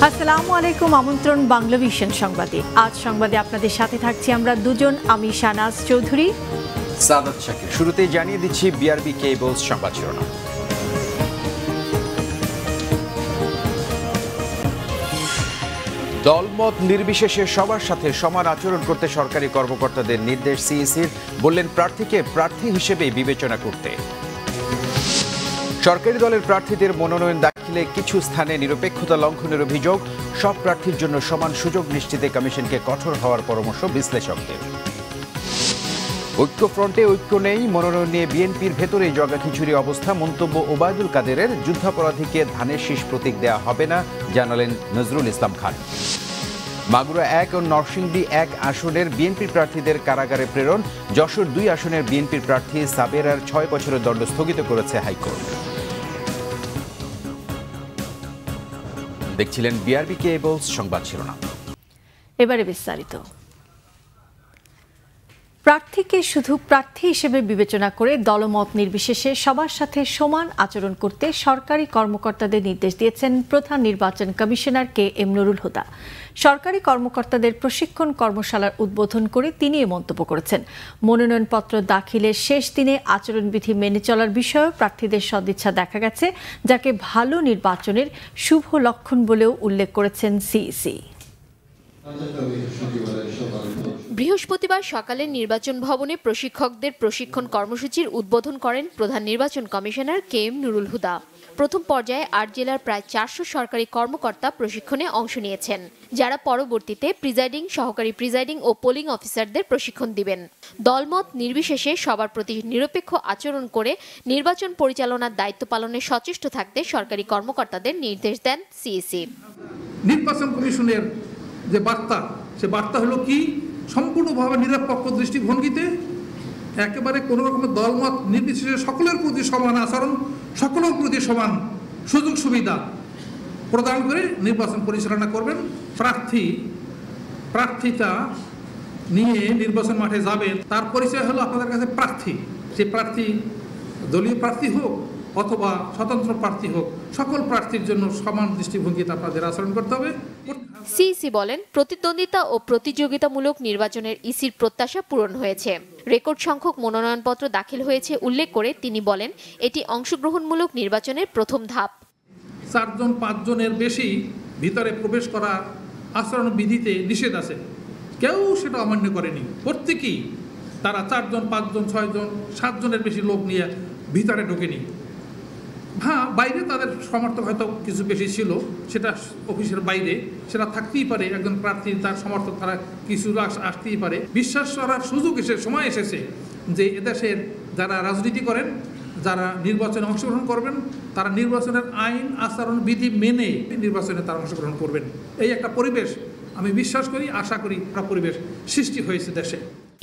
আসসালামু আলাইকুম, আমন্ত্রণ বাংলা ভিশন সংবাদে। আজ সংবাদে আপনাদের সাথে থাকছি আমরা দুজন, আমি শাহনাজ চৌধুরী, সাদাত শাকির। শুরুতেই জানিয়ে দিচ্ছি বিআরবি কেবলস সংবাদ শিরোনাম। দলমত নির্বিশেষে সবার সাথে সমান আচরণ করতে সরকারি কর্মকর্তাদের নির্দেশ সিইসির, বললেন প্রার্থীকে প্রার্থী হিসেবে বিবেচনা করতে। সরকারি দলের প্রার্থীদের মনোনয়ন দাখিলে কিছু স্থানে নিরপেক্ষতা লঙ্ঘনের অভিযোগ, সব প্রার্থীর জন্য সমান সুযোগ নিশ্চিতে কমিশনকে কঠোর হওয়ার পরামর্শ বিশ্লেষকদের। ঐক্যফ্রন্টে ঐক্য নেই, মনোনয়ন নিয়ে বিএনপির ভেতরে জগাখিচুড়ি অবস্থা, মন্তব্য ওবায়দুল কাদেরের। যুদ্ধাপরাধীকে ধানের শীষ প্রতীক দেয়া হবে না, জানালেন নজরুল ইসলাম খান। মাগুরা 1 ও নরসিংদী 1 আসনের বিএনপির প্রার্থীদের কারাগারে প্রেরণ, যশোর 2 আসনের বিএনপির প্রার্থী সাবেরার 6 বছরের দণ্ড স্থগিত করেছে হাইকোর্ট। দেখছিলেন বিআরবি কেবলস সংবাদ শিরোনাম। এবারে বিস্তারিত। প্রার্থীকে শুধু প্রার্থী হিসেবে বিবেচনা করে দলমত নির্বিশেষে সবার সাথে সমান আচরণ করতে সরকারি কর্মকর্তাদের নির্দেশ দিয়েছেন প্রধান নির্বাচন কমিশনার KM নুরুল হুদা। সরকারি কর্মকর্তাদের প্রশিক্ষণ কর্মশালার উদ্বোধন করে তিনি এ মন্তব্য করেছেন। মনোনয়নপত্র দাখিলের শেষ দিনে আচরণবিধি মেনে চলার বিষয়েও প্রার্থীদের সদিচ্ছা দেখা গেছে, যাকে ভালো নির্বাচনের শুভ লক্ষণ বলেও উল্লেখ করেছেন সিইসি। বৃহস্পতিবার সকালে নির্বাচন ভবনে প্রশিক্ষকদের প্রশিক্ষণ কর্মসূচির উদ্বোধন করেন প্রধান নির্বাচন কমিশনার KM নুরুল হুদা। প্রথম পর্যায়ে 8 জেলার প্রায় 400 সরকারি কর্মকর্তা প্রশিক্ষণে অংশ নিয়েছেন, যারা পরবর্তীতে প্রিজাইডিং, সহকারী প্রিজাইডিং ও পোলিং অফিসারদের প্রশিক্ষণ দিবেন। দলমত নির্বিশেষে সবার প্রতি নিরপেক্ষ আচরণ করে নির্বাচন পরিচালনার দায়িত্ব পালনে সচেষ্ট থাকতে সরকারি কর্মকর্তাদের নির্দেশ দেন সিইসি। নির্বাচন কমিশনের যে বার্তা, সে বার্তা হলো কি, সম্পূর্ণভাবে নিরপেক্ষ দৃষ্টিভঙ্গিতে একেবারে কোনো রকমের দলমত নির্বিশেষে সকলের প্রতি সমান আচরণ, সকলের প্রতি সমান সুযোগ সুবিধা প্রদান করে নির্বাচন পরিচালনা করবেন। প্রার্থীতা নিয়ে নির্বাচন মাঠে যাবেন, তার পরিচয় হলো আপনাদের কাছে প্রার্থী। সে প্রার্থী দলীয় প্রার্থী হোক অথবা স্বতন্ত্র প্রার্থী হোক, সকল প্রার্থীর জন্য সমান দৃষ্টিভঙ্গিতে আপনাদের আচরণ করতে হবে। সিইসি বলেন, প্রতিদ্বন্দ্বিতা ও প্রতিযোগিতামূলক নির্বাচনের ইসির প্রত্যাশা পূরণ হয়েছে। রেকর্ড সংখ্যক মনোনয়নপত্র দাখিল হয়েছে উল্লেখ করে তিনি বলেন, এটি অংশগ্রহণমূলক নির্বাচনের প্রথম ধাপ। 4 জন 5 জনের বেশি ভিতরে প্রবেশ করার আচরণবিধিতে নিষেধ আছে, কেউ সেটা অমান্য করেনি। প্রত্যেকেই তারা 4 জন 5 জন 6 জন 7 জনের বেশি লোক নিয়ে ভিতরে ঢোকেনি। হ্যাঁ, বাইরে তাদের সমর্থক হয়তো কিছু বেশি ছিল, সেটা অফিসের বাইরে সেটা থাকতেই পারে। একজন প্রার্থী তার সমর্থক তারা কিছু আসতেই পারে। বিশ্বাস করার সুযোগ সময় এসেছে যে এদেশের যারা রাজনীতি করেন, যারা নির্বাচনে অংশগ্রহণ করবেন, তারা নির্বাচনের আইন আচরণ বিধি মেনে নির্বাচনে তারা অংশগ্রহণ করবেন। এই একটা পরিবেশ আমি বিশ্বাস করি, আশা করি একটা পরিবেশ সৃষ্টি হয়েছে দেশে।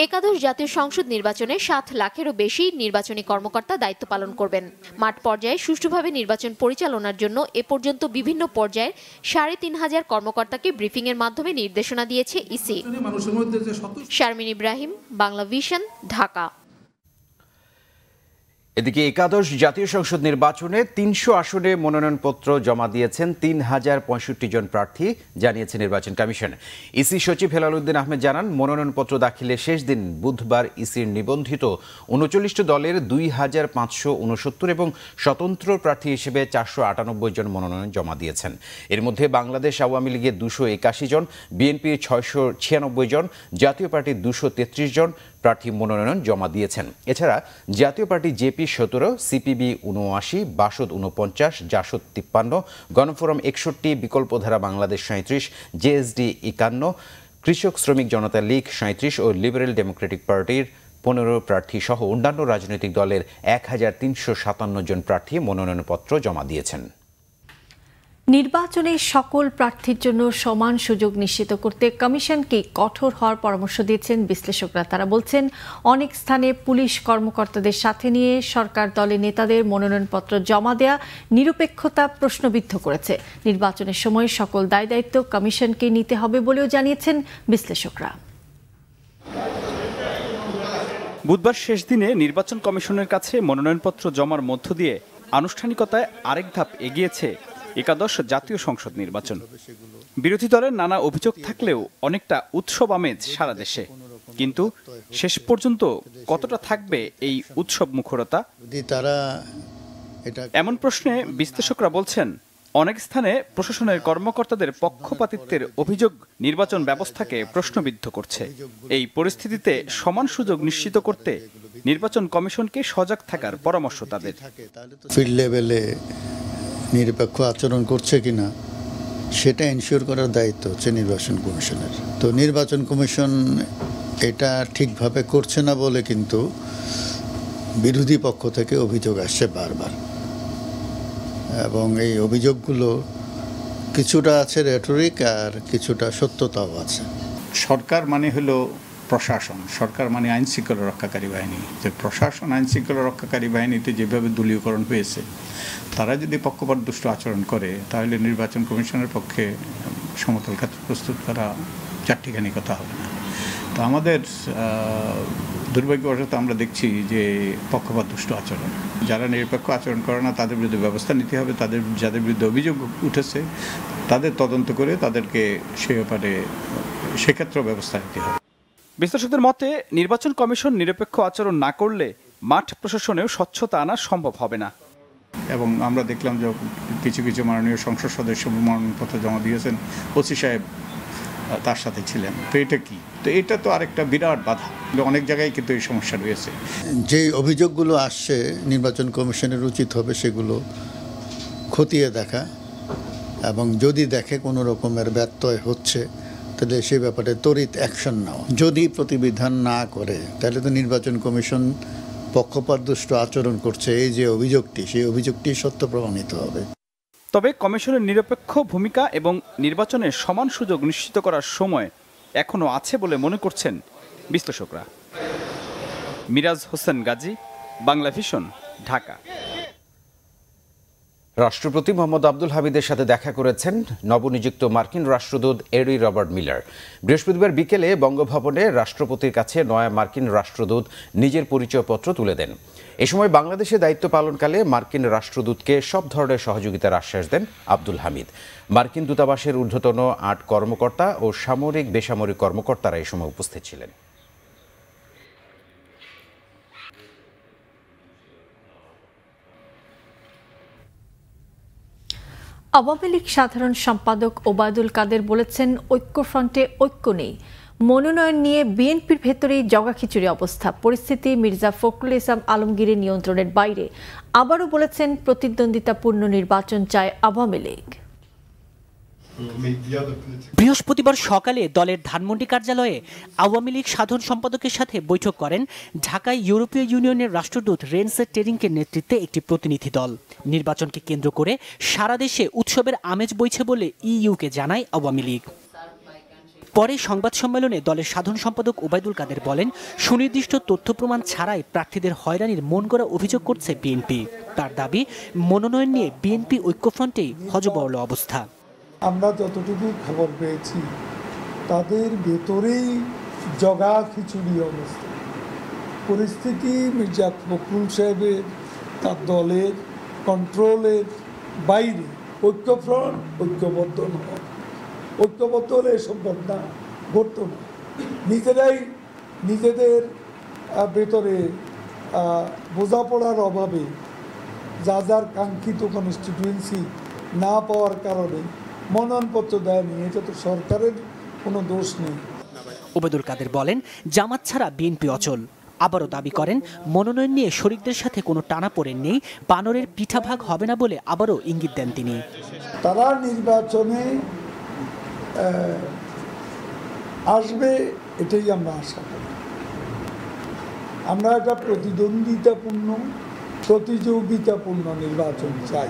একাদশ জাতীয় সংসদ নির্বাচনে 7 লাখেরও বেশি নির্বাচনী কর্মকর্তা দায়িত্ব পালন করবেন। মাঠ পর্যায়ে সুষ্ঠুভাবে নির্বাচন পরিচালনার জন্য এ পর্যন্ত বিভিন্ন পর্যায়ে 3,500 কর্মকর্তাকে ব্রিফিংয়ের মাধ্যমে নির্দেশনা দিয়েছে ইসি। শারমিন ইব্রাহিম, বাংলা ভিশন, ঢাকা। এদিকে একাদশ জাতীয় সংসদ নির্বাচনে 300 আসনে মনোনয়নপত্র জমা দিয়েছেন 3065 জন প্রার্থী, জানিয়েছে নির্বাচন কমিশন। ইসি সচিব হেলাল উদ্দিন আহমেদ জানান, মনোনয়নপত্র দাখিলের শেষ দিন বুধবার ইসির নিবন্ধিত 39 দলের 2569 এবং স্বতন্ত্র প্রার্থী হিসেবে 498 জন মনোনয়ন জমা দিয়েছেন। এর মধ্যে বাংলাদেশ আওয়ামী লীগের 281 জন, বিএনপির 696 জন, জাতীয় পার্টির 233 জন প্রার্থী মনোনয়ন জমা দিয়েছেন। এছাড়া Jatiya party JP 17, CPB 79, BASAD 49, JASAD 53, Gonoforum 61, Bikalpadhara Bangladesh 37, JSD 51, Krishak Sramik Janata league 37 ও লিবারেল ডেমোক্রেটিক পার্টির 15 প্রার্থী সহ অন্যান্য রাজনৈতিক দলের 1357 জন প্রার্থী মনোনয়নপত্র জমা দিয়েছেন। নির্বাচনে সকল প্রার্থীর জন্য সমান সুযোগ নিশ্চিত করতে কমিশনকে কঠোর হওয়ার পরামর্শ দিয়েছেন বিশ্লেষকরা। তারা বলছেন, অনেক স্থানে পুলিশ কর্মকর্তাদের সাথে নিয়ে সরকার দলের নেতাদের মনোনয়নপত্র জমা দেয়া নিরপেক্ষতা প্রশ্নবিদ্ধ করেছে। নির্বাচনের সময় সকল দায়-দায়িত্ব কমিশনকে নিতে হবে বলেও জানিয়েছেন বিশ্লেষকরা। বুধবার শেষ দিনে নির্বাচন কমিশনের কাছে মনোনয়নপত্র জমার মধ্য দিয়ে আনুষ্ঠানিকতায় আরেক ধাপ এগিয়েছে একাদশ জাতীয় সংসদ নির্বাচন। বিরোধী দলের নানা অভিযোগ থাকলেও অনেকটা উৎসব আমেজ সারা দেশে, কিন্তু শেষ পর্যন্ত কতটা থাকবে এই উৎসব মুখরতা? এমন প্রশ্নে বিশ্লেষকরা বলছেন, অনেক স্থানে প্রশাসনের কর্মকর্তাদের পক্ষপাতিত্বের অভিযোগ নির্বাচন ব্যবস্থাকে প্রশ্নবিদ্ধ করছে। এই পরিস্থিতিতে সমান সুযোগ নিশ্চিত করতে নির্বাচন কমিশনকে সজাগ থাকার পরামর্শ তাদের। ফিল্ড লেভেলে নিরপেক্ষ আচরণ করছে কিনা সেটা এনশিওর করার দায়িত্ব হচ্ছে নির্বাচন কমিশনের। তো নির্বাচন কমিশন এটা ঠিকভাবে করছে না বলে কিন্তু বিরোধী পক্ষ থেকে অভিযোগ আসছে বারবার, এবং এই অভিযোগগুলো কিছুটা আছে রেটরিক আর কিছুটা সত্যতাও আছে। সরকার মানে হলো প্রশাসন, সরকার মানে আইন শৃঙ্খলা রক্ষাকারী বাহিনী। যে প্রশাসন আইন শৃঙ্খলা রক্ষাকারী বাহিনীতে যেভাবে দলীয়করণ হয়েছে, তারা যদি পক্ষপাতদুষ্ট আচরণ করে তাহলে নির্বাচন কমিশনের পক্ষে সমতল খাত প্রস্তুত করা চারটিখানি কথা হবে না। তো আমাদের দুর্ভাগ্যবশত আমরা দেখছি যে পক্ষপাতদুষ্ট আচরণ, যারা নিরপেক্ষ আচরণ করে না তাদের বিরুদ্ধে ব্যবস্থা নিতে হবে। যাদের বিরুদ্ধে অভিযোগ উঠেছে তাদের তদন্ত করে তাদেরকে সে ব্যাপারে সেক্ষেত্রেও ব্যবস্থা নিতে হবে। বিশ্লেষকদের মতে, নির্বাচন কমিশন নিরপেক্ষ আচরণ না করলে মাঠ প্রশাসনেও স্বচ্ছতা আনা সম্ভব হবে না। এবং আমরা দেখলাম যে কিছু কিছু মাননীয় সংসদ সদস্য মনোনয়নপত্র জমা দিয়েছেন, ওসি সাহেব তার সাথে ছিলেন। তো এটা কি? তো এটা তো আরেকটা বিরাট বাধা। অনেক জায়গায় কিন্তু এই সমস্যা রয়েছে। যে অভিযোগগুলো আসছে নির্বাচন কমিশনের উচিত হবে সেগুলো খতিয়ে দেখা, এবং যদি দেখে কোনো রকমের ব্যত্যয় হচ্ছে তাহলে সে ব্যাপারে তড়িৎ অ্যাকশন নেওয়া। যদি প্রতিবিধান না করে তাহলে তো নির্বাচন কমিশন পক্ষপাতদুষ্ট আচরণ করছে এই যে অভিযোগটি, সেই অভিযোগটি সত্য প্রমাণিত হবে। তবে কমিশনের নিরপেক্ষ ভূমিকা এবং নির্বাচনের সমান সুযোগ নিশ্চিত করার সময় এখনও আছে বলে মনে করছেন বিশ্লেষকরা। মিরাজ হোসেন গাজী, বাংলা ভিশন, ঢাকা। রাষ্ট্রপতি মোহাম্মদ আব্দুল হামিদের সাথে দেখা করেছেন নবনিযুক্ত মার্কিন রাষ্ট্রদূত এরি রবার্ট মিলার। বৃহস্পতিবার বিকেলে বঙ্গভবনে রাষ্ট্রপতির কাছে নয়া মার্কিন রাষ্ট্রদূত নিজের পরিচয়পত্র তুলে দেন। এ সময় বাংলাদেশে দায়িত্ব পালনকালে মার্কিন রাষ্ট্রদূতকে সব ধরনের সহযোগিতার আশ্বাস দেন আব্দুল হামিদ। মার্কিন দূতাবাসের ঊর্ধ্বতন ৮ কর্মকর্তা ও সামরিক বেসামরিক কর্মকর্তারা এই সময় উপস্থিত ছিলেন। আওয়ামী লীগ সাধারণ সম্পাদক ওবায়দুল কাদের বলেছেন, ঐক্যফ্রন্টে ঐক্য নেই। মনোনয়ন নিয়ে বিএনপির ভেতরেই জগাখিচুড়ি অবস্থা, পরিস্থিতি মির্জা ফখরুল ইসলাম আলমগীরের নিয়ন্ত্রণের বাইরে। আবারও বলেছেন, প্রতিদ্বন্দ্বিতাপূর্ণ নির্বাচন চায় আওয়ামী লীগ। বৃহস্পতিবার সকালে দলের ধানমন্ডি কার্যালয়ে আওয়ামী লীগ সাধারণ সম্পাদকের সাথে বৈঠক করেন ঢাকায় ইউরোপীয় ইউনিয়নের রাষ্ট্রদূত রেনসে টেরিংকের নেতৃত্বে একটি প্রতিনিধি দল। নির্বাচনকে কেন্দ্র করে সারা দেশে উৎসবের আমেজ বইছে বলে ইইউকে জানায় আওয়ামী লীগ। পরে সংবাদ সম্মেলনে দলের সাধারণ সম্পাদক ওবায়দুল কাদের বলেন, সুনির্দিষ্ট তথ্য প্রমাণ ছাড়াই প্রার্থীদের হয়রানির মন গড়া অভিযোগ করছে বিএনপি। তার দাবি, মনোনয়ন নিয়ে বিএনপি ঐক্যফ্রন্টেই হযবরল অবস্থা। আমরা যতটুকু খবর পেয়েছি তাদের ভেতরেই জগা খিচুড়ি অবস্থা। পরিস্থিতি মির্জা ফখরুল সাহেবের তার দলের কন্ট্রোলের বাইরে। ঐক্যফ্রন্ট ঐক্যবদ্ধ নয়, ঐক্যবদ্ধ হলে এসব ঘটনা ঘটত না। নিজেরাই নিজেদের ভেতরে বোঝাপড়ার অভাবে যা যার কাঙ্ক্ষিত কনস্টিটিউয়েন্সি না পাওয়ার কারণে মনোনয়নপত্র দেয়নি। এটা তো সরকারের কোনো দোষ নেই। ওবায়দুল কাদের বলেন, জামাত ছাড়া বিএনপি অচল। আবারও দাবি করেন, মনোনয়ন নিয়ে শরিকদের সাথে কোনো টানাপোড়েন নেই, বানরের পিঠাভাগ হবে না বলে আবারও ইঙ্গিত দেন তিনি। তারা নির্বাচনে আসবে এটাই আমরা আশা করি। আমরা একটা প্রতিযোগিতাপূর্ণ নির্বাচন চাই।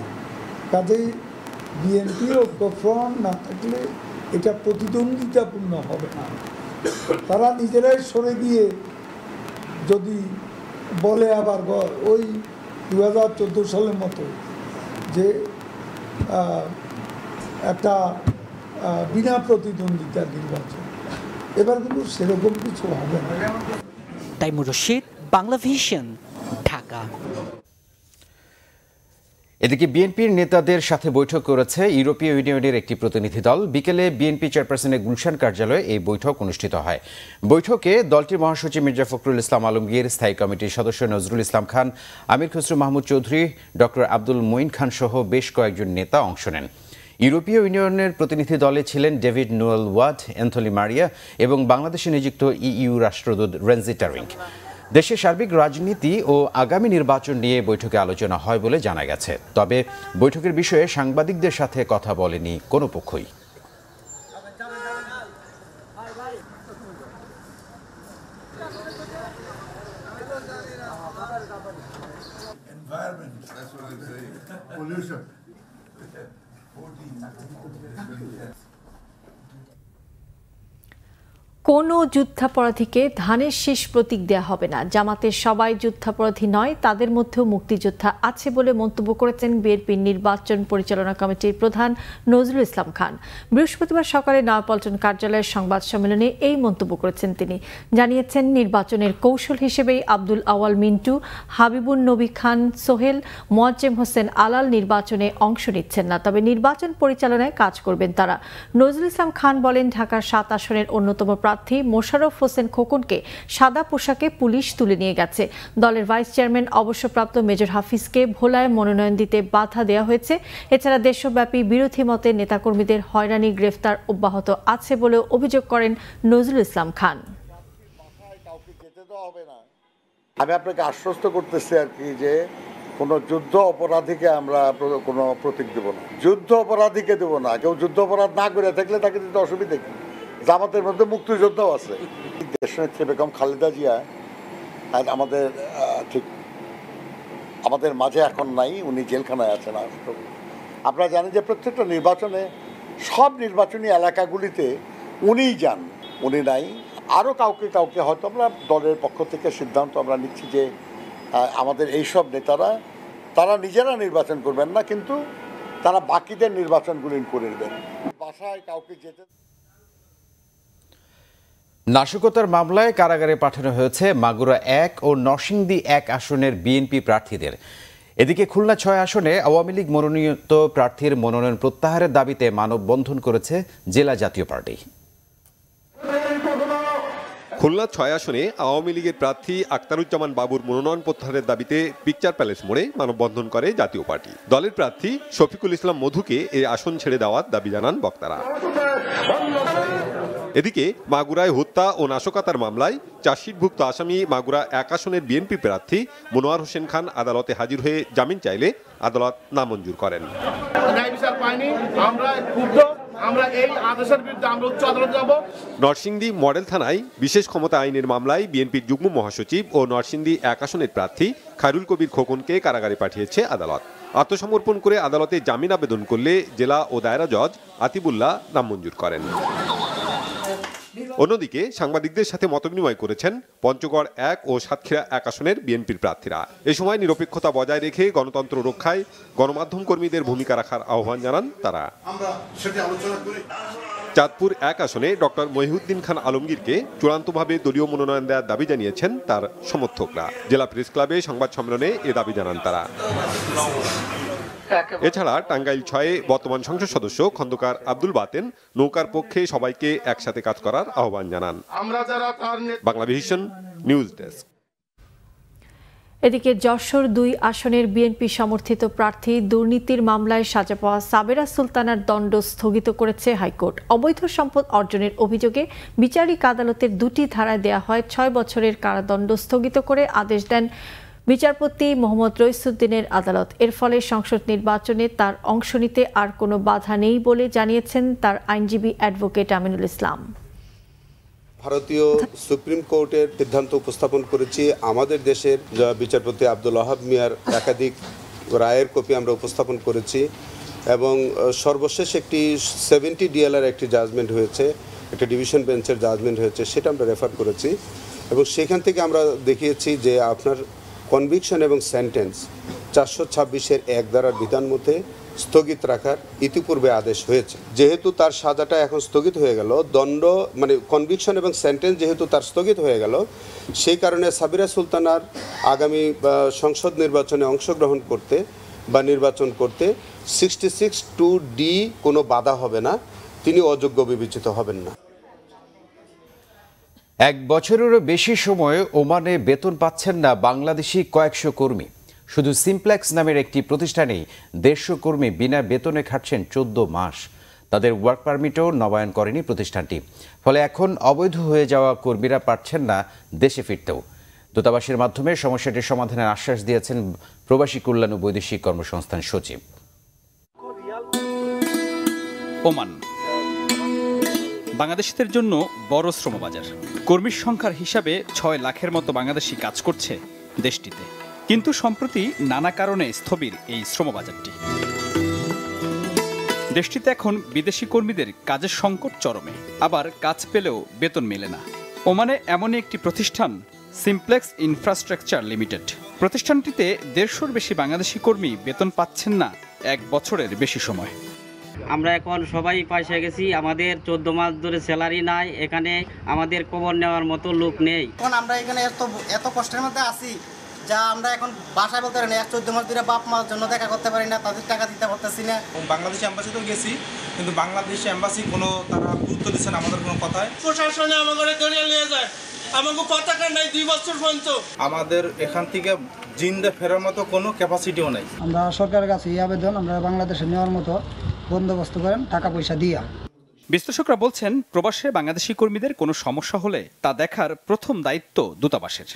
কাজেই বিএনপি ঐক্যফ্রন্ট না থাকলে এটা প্রতিদ্বন্দ্বিতাপূর্ণ হবে না। তারা নিজেরাই সরে গিয়ে যদি বলে আবার ওই 2014 সালের মতো যে একটা বিনা প্রতিদ্বন্দ্বিতার নির্বাচন, এবার কিন্তু সেরকম কিছু হবে না। তাইমুর রশিদ, বাংলা ভিশন, ঢাকা। এদিকে বিএনপির নেতাদের সাথে বৈঠক করেছে ইউরোপীয় ইউনিয়নের একটি প্রতিনিধি দল। বিকেলে বিএনপি চেয়ারপারসনের গুলশান কার্যালয়ে এই বৈঠক অনুষ্ঠিত হয়। বৈঠকে দলটির মহাসচিব মির্জা ফখরুল ইসলাম আলমগীর, স্থায়ী কমিটির সদস্য নজরুল ইসলাম খান, আমির খসরু মাহমুদ চৌধুরী, ডক্টর আব্দুল মঈন খান সহ বেশ কয়েকজন নেতা অংশ নেন। ইউরোপীয় ইউনিয়নের প্রতিনিধি দলে ছিলেন David Noel Watt, Anthony Maria এবং বাংলাদেশে নিযুক্ত ইইউ রাষ্ট্রদূত রেনজিটা রিঙ্ক। দেশের সার্বিক রাজনীতি ও আগামী নির্বাচন নিয়ে বৈঠকে আলোচনা হয় বলে জানা গেছে। তবে বৈঠকের বিষয়ে সাংবাদিকদের সাথে কথা বলেনি কোনো পক্ষই। কোনো যুদ্ধাপরাধীকে ধানের শীষ প্রতীক দেয়া হবে না। জামাতের সবাই যুদ্ধাপরাধী নয়, তাদের মধ্যেও মুক্তিযোদ্ধা আছে বলে মন্তব্য করেছেন বিএনপির নির্বাচন পরিচালনা কমিটির প্রধান নজরুল ইসলাম খান। বৃহস্পতিবার সকালে নয়াপল্টন কার্যালয়ের সংবাদ সম্মেলনে এই মন্তব্য করেছেন তিনি। জানিয়েছেন, নির্বাচনের কৌশল হিসেবেই আব্দুল আওয়াল মিন্টু, হাবিবুন নবী খান সোহেল, মোয়াজ্জেম হোসেন আলাল নির্বাচনে অংশ নিচ্ছেন না, তবে নির্বাচন পরিচালনায় কাজ করবেন তারা। নজরুল ইসলাম খান বলেন, ঢাকার ৭ আসনের অন্যতম প্রার্থী মোশাররফ হোসেন খোকনকে সাদা পোশাকে পুলিশ তুলে নিয়ে গেছে। দলের ভাইস চেয়ারম্যান অবসরপ্রাপ্ত মেজর হাফিজকে ভোলায় মনোনয়ন দিতে বাধা দেওয়া হয়েছে। এছাড়া দেশব্যাপী বিরোধী মতের নেতাকর্মীদের হয়রানি, গ্রেফতার অব্যাহত আছে বলেও অভিযোগ করেন নজরুল ইসলাম খান। আমি আপনাকে আশ্বস্ত করতেছি আর কি যে কোনো যুদ্ধ অপরাধীকে আমরা কোনো প্রতীক দেব না, যুদ্ধ অপরাধীকে দেব না। কেউ যুদ্ধ অপরাধ না করে থাকলে তাকে দিতে অসুবিধা কি? জামাতের মধ্যে মুক্তিযোদ্ধাও আছে। দেশনেত্রী বেগম খালেদা জিয়া আমাদের ঠিক আমাদের মাঝে এখন নাই, উনি জেলখানায় আছেন। আপনারা জানেন যে প্রত্যেকটা নির্বাচনে সব নির্বাচনী এলাকাগুলিতে উনিই যান, উনি নাই। আরও কাউকে হয়তো আমরা দলের পক্ষ থেকে সিদ্ধান্ত আমরা নিচ্ছি যে আমাদের এইসব নেতারা তারা নিজেরা নির্বাচন করবেন না, কিন্তু তারা বাকিদের নির্বাচনগুলি করে নেবেন। বাসায় কাউকে যেতে নাশকতার মামলায় কারাগারে পাঠানো হয়েছে মাগুরা ১ ও নরসিংদী ১ আসনের বিএনপি প্রার্থীদের। এদিকে খুলনা ৬ আসনে আওয়ামী লীগ মনোনীত প্রার্থীর মনোনয়ন প্রত্যাহারের দাবিতে মানববন্ধন করেছে জেলা জাতীয় পার্টি। খুলনা ৬ আসনে আওয়ামী লীগের প্রার্থী আখতারুজ্জামান বাবুর মনোনয়ন প্রত্যাহারের দাবিতে পিকচার প্যালেস মোড়ে মানববন্ধন করে জাতীয় পার্টি। দলের প্রার্থী শফিকুল ইসলাম মধুকে এই আসন ছেড়ে দেওয়ার দাবি জানান বক্তারা। এদিকে মাগুরায় হত্যা ও নাশকতার মামলায় চার্জশিটভুক্ত আসামি মাগুরা ১ আসনের বিএনপি প্রার্থী মনোয়ার হোসেন খান আদালতে হাজির হয়ে জামিন চাইলে আদালত নামঞ্জুর করেন। নরসিংদী মডেল থানায় বিশেষ ক্ষমতা আইনের মামলায় বিএনপির যুগ্ম মহাসচিব ও নরসিংদী ১ আসনের প্রার্থী খায়রুল কবির খোকনকে কারাগারে পাঠিয়েছে আদালত। আত্মসমর্পণ করে আদালতে জামিন আবেদন করলে জেলা ও দায়রা জজ আতিবুল্লাহ নামঞ্জুর করেন। অন্যদিকে সাংবাদিকদের সাথে মতবিনিময় করেছেন পঞ্চগড় ১ ও সাতক্ষীরা ১ আসনের বিএনপির প্রার্থীরা। এ সময় নিরপেক্ষতা বজায় রেখে গণতন্ত্র রক্ষায় গণমাধ্যম কর্মীদের ভূমিকা রাখার আহ্বান জানান তারা। চাঁদপুর ১ আসনে ডক্টর মহিউদ্দিন খান আলমগীরকে চূড়ান্তভাবে দলীয় মনোনয়ন দেওয়ার দাবি জানিয়েছেন তার সমর্থকরা। জেলা প্রেস ক্লাবে সংবাদ সম্মেলনে এ দাবি জানান তারা। এছাড়া টাঙ্গাইল ৬-এ বর্তমান সংসদ সদস্য খন্দকার আব্দুল বাতেন নৌকার পক্ষে সবাইকে একসাথে কাজ করার আহ্বান জানান। Banglavision news desk. এদিকে যশোর ২ আসনের বিএনপি সমর্থিত প্রার্থী দুর্নীতির মামলায় সাজা পাওয়া সাবেরা সুলতানার দণ্ড স্থগিত করেছে হাইকোর্ট। অবৈধ সম্পদ অর্জনের অভিযোগে বিচারিক আদালতের ২টি ধারায় দেয়া হয় ৬ বছরের কারাদণ্ড স্থগিত করে আদেশ দেন বিচারপতি মোহাম্মদ রইসুদ্দিনের আদালত। এর ফলে সংসদ নির্বাচনে তার অংশ নিতে আর কোনো বাধা নেই বলে জানিয়েছেন তার আইনজীবী অ্যাডভোকেট আমিনুল ইসলাম। ভারতীয় সুপ্রিম কোর্টের সিদ্ধান্ত উপস্থাপন করেছি। আমাদের দেশের বিচারপতি আব্দুল ওয়াহাব মিয়ার একাধিক রায়ের কপি আমরা উপস্থাপন করেছি এবং সর্বশেষ একটি 70 DLR একটি জাজমেন্ট হয়েছে, একটা ডিভিশন বেঞ্চের জাজমেন্ট হয়েছে, সেটা আমরা রেফার করেছি এবং সেখান থেকে আমরা দেখিয়েছি যে আপনার কনভিকশন এবং সেন্টেন্স 426-এর ১ ধারার বিধান মতে স্থগিত রাখার ইতিপূর্বে আদেশ হয়েছে। যেহেতু তার সাজাটা এখন স্থগিত হয়ে গেল, দণ্ড মানে কনভিকশন এবং সেন্টেন্স যেহেতু তার স্থগিত হয়ে গেল, সেই কারণে সাবিরা সুলতানার আগামী সংসদ নির্বাচনে অংশগ্রহণ করতে বা নির্বাচন করতে 66(2)D কোনো বাধা হবে না, তিনি অযোগ্য বিবেচিত হবেন না। এক বছরেরও বেশি সময় ওমানে বেতন পাচ্ছেন না বাংলাদেশি কয়েকশো কর্মী। শুধু সিমপ্লেক্স নামের একটি প্রতিষ্ঠানেই 150 কর্মী বিনা বেতনে খাটছেন 14 মাস। তাদের ওয়ার্ক পারমিটও নবায়ন করেনি প্রতিষ্ঠানটি। ফলে এখন অবৈধ হয়ে যাওয়া কর্মীরা পারছেন না দেশে ফিরতেও। দূতাবাসের মাধ্যমে সমস্যাটির সমাধানের আশ্বাস দিয়েছেন প্রবাসী কল্যাণ ও বৈদেশিক কর্মসংস্থান সচিব। ওমান বাংলাদেশিদের জন্য বড় শ্রমবাজার। কর্মীর সংখ্যার হিসাবে 6 লাখের মতো বাংলাদেশি কাজ করছে দেশটিতে, কিন্তু সম্প্রতি নানা কারণে স্থবির এই শ্রমবাজারটি। দেশটিতে এখন বিদেশি কর্মীদের কাজের সংকট চরমে, আবার কাজ পেলেও বেতন মেলে না। ওমানে এমনই একটি প্রতিষ্ঠান সিমপ্লেক্স ইনফ্রাস্ট্রাকচার লিমিটেড। প্রতিষ্ঠানটিতে 150-র বেশি বাংলাদেশি কর্মী বেতন পাচ্ছেন না 1 বছরের বেশি সময়। আমরা এখন সবাই পয়সা গেছি, আমাদের 14 মাস ধরে স্যালারি নাই, এখানে আমাদের খবর নেওয়ার মতো লোক নেই। এখন আমরা এখানে এত কষ্টের মধ্যে আছি যা আমরা এখন বাসায় বলতে পারি না। 14 মাস ধরে বাপ মার জন্য দেখা করতে পারি না, তাদের টাকা দিতে পারতেছি না। বাংলাদেশ এম্বাসিতেও গেছি, কিন্তু বাংলাদেশ এম্বাসি কোনো তারা গুরুত্ব দিচ্ছে না আমাদের কোনো কথায়। প্রশাসনে আমাদের ধরে নিয়ে যায়, আমাকে কথা নাই 2 বছর পর্যন্ত। আমাদের এখান থেকে জিন্দা ফেরার মতো কোনো ক্যাপাসিটিও নেই। আমরা সরকারের কাছে এই আবেদন, আমরা বাংলাদেশে নেওয়ার মতো বন্দোবস্ত করেন, টাকা পয়সা দিয়া। বিশ্লেষকরা বলছেন, প্রবাসে বাংলাদেশি কর্মীদের কোনো সমস্যা হলে তা দেখার প্রথম দায়িত্ব দূতাবাসের।